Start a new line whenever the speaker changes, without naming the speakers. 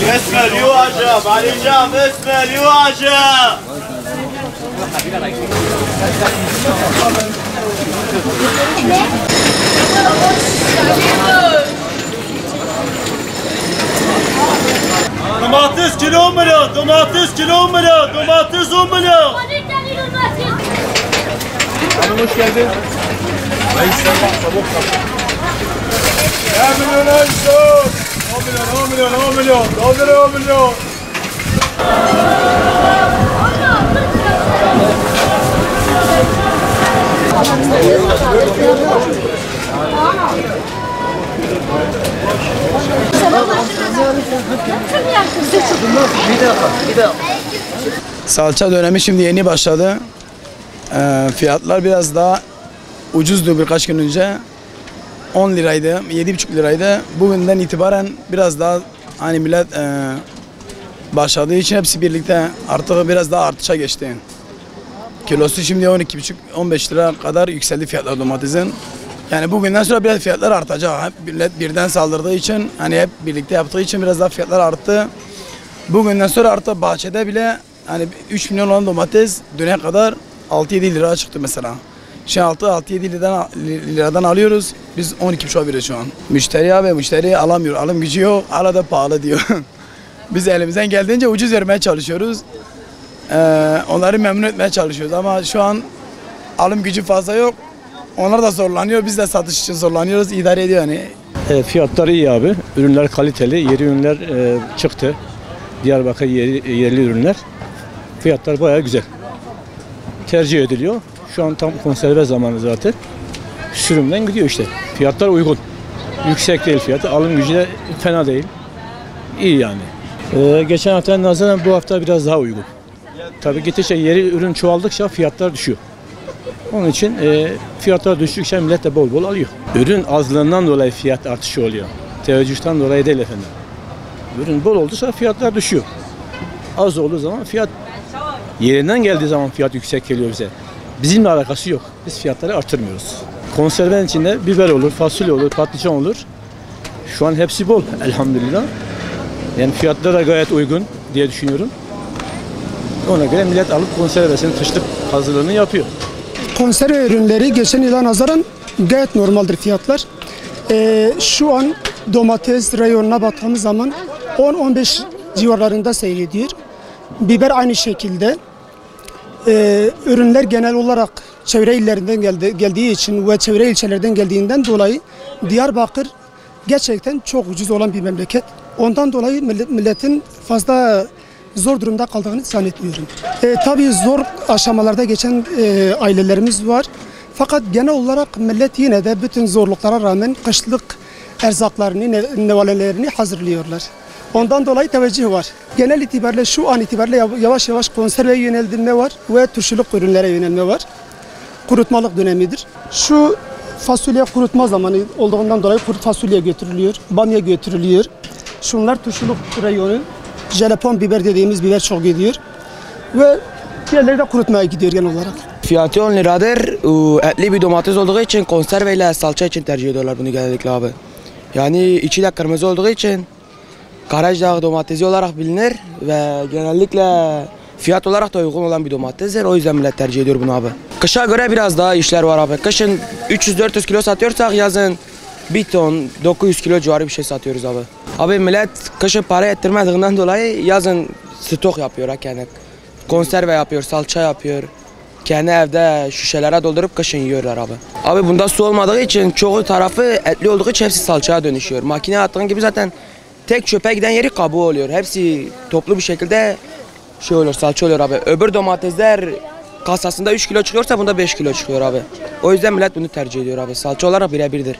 اسمع يواجه علي جام اسمع يواجه domates kilo milyon, domates kilo milyon, domates 10 milyon. Hanım hoş geldin. milyon, 10 milyon, doldur 10 milyon.
Salça dönemi şimdi yeni başladı. Fiyatlar biraz daha ucuzdu birkaç gün önce. 10 liraydı, 7,5 liraydı. Bugünden itibaren biraz daha hani millet başladığı için hepsi birlikte artık biraz daha artışa geçti. Kilosu şimdi 12,5-15 lira kadar yükseldi fiyatlar domatesin. Yani bugünden sonra biraz fiyatlar artacak. Hep millet birden saldırdığı için, hani hep birlikte yaptığı için biraz daha fiyatlar arttı. Bugünden sonra artık bahçede bile hani 3 milyon olan domates düne kadar 6-7 lira çıktı mesela. Şimdi 6-7 liradan alıyoruz. Biz 12,5 veriyoruz şu an. Müşteri alamıyor. Alım gücü yok. Hala da pahalı diyor. Biz elimizden geldiğince ucuz vermeye çalışıyoruz. Onları memnun etmeye çalışıyoruz ama şu an alım gücü fazla yok. Onlar da zorlanıyor. Biz de satış için zorlanıyoruz. İdare ediyor yani.
Fiyatları iyi abi. Ürünler kaliteli. Yeni ürünler çıktı. Diyarbakır yerli ürünler. Fiyatlar bayağı güzel. Tercih ediliyor. Şu an tam konserve zamanı zaten. Sürümden gidiyor işte. Fiyatlar uygun. Yüksek değil fiyatı. Alım gücü de fena değil. İyi yani. Geçen hafta nazaran bu hafta biraz daha uygun. Tabii gittikçe yeri ürün çoğaldıkça fiyatlar düşüyor. Onun için fiyatlar düştükçe millet de bol bol alıyor. Ürün azlığından dolayı fiyat artışı oluyor. Teveccühten dolayı değil efendim. Ürün bol olduysa fiyatlar düşüyor. Az olduğu zaman fiyat yerinden geldiği zaman fiyat yüksek geliyor bize. Bizimle alakası yok. Biz fiyatları artırmıyoruz. Konservenin içinde biber olur, fasulye olur, patlıcan olur. Şu an hepsi bol elhamdülillah. Yani fiyatlar da gayet uygun diye düşünüyorum. Ona göre millet alıp konservesini, kışlık hazırlığını yapıyor.
Konserve ürünleri geçen yıla nazaran gayet normaldir fiyatlar. Şu an domates reyonuna baktığımız zaman 10-15 civarlarında seyrediyor. Biber aynı şekilde. Ürünler genel olarak çevre illerinden geldiği için ve çevre ilçelerden geldiğinden dolayı Diyarbakır gerçekten çok ucuz olan bir memleket. Ondan dolayı milletin fazla zor durumda kaldığını zannetmiyorum. Tabii zor aşamalarda geçen ailelerimiz var. Fakat genel olarak millet yine de bütün zorluklara rağmen kışlık erzaklarını, nevalelerini hazırlıyorlar. Ondan dolayı teveccüh var. Genel itibariyle şu an itibariyle yavaş yavaş konserveye yönelme var ve turşuluk ürünlere yönelme var. Kurutmalık dönemidir. Şu fasulye kurutma zamanı olduğundan dolayı kuru fasulye götürülüyor, bamya götürülüyor. Şunlar turşuluk reyonu, jelepon biber dediğimiz biber çok gidiyor. Ve diğerleri de kurutmaya gidiyor genel olarak.
Fiyatı 10 liradır. Etli bir domates olduğu için konserveyle salça için tercih ediyorlar bunu genellikle abi. Yani içi de kırmızı olduğu için Karaca domatesi olarak bilinir ve genellikle fiyat olarak da uygun olan bir domatesdir. O yüzden millet tercih ediyor bunu abi. Kışa göre biraz daha işler var abi. Kışın 300-400 kilo satıyorsak yazın 1 ton 900 kilo civarı bir şey satıyoruz abi. Abi millet kışın para ettirmediğinden dolayı yazın stok yapıyor yani. Konserve yapıyor, salça yapıyor. Kendi evde şişelere doldurup kışın yiyorlar abi. Abi bunda su olmadığı için çoğu tarafı etli olduğu için hepsi salçaya dönüşüyor. Makineye attığın gibi zaten tek çöpe giden yeri kabuğu oluyor. Hepsi toplu bir şekilde şey oluyor, salça oluyor abi. Öbür domatesler kasasında 3 kilo çıkıyorsa bunda 5 kilo çıkıyor abi. O yüzden millet bunu tercih ediyor abi. Salça olarak birebirdir.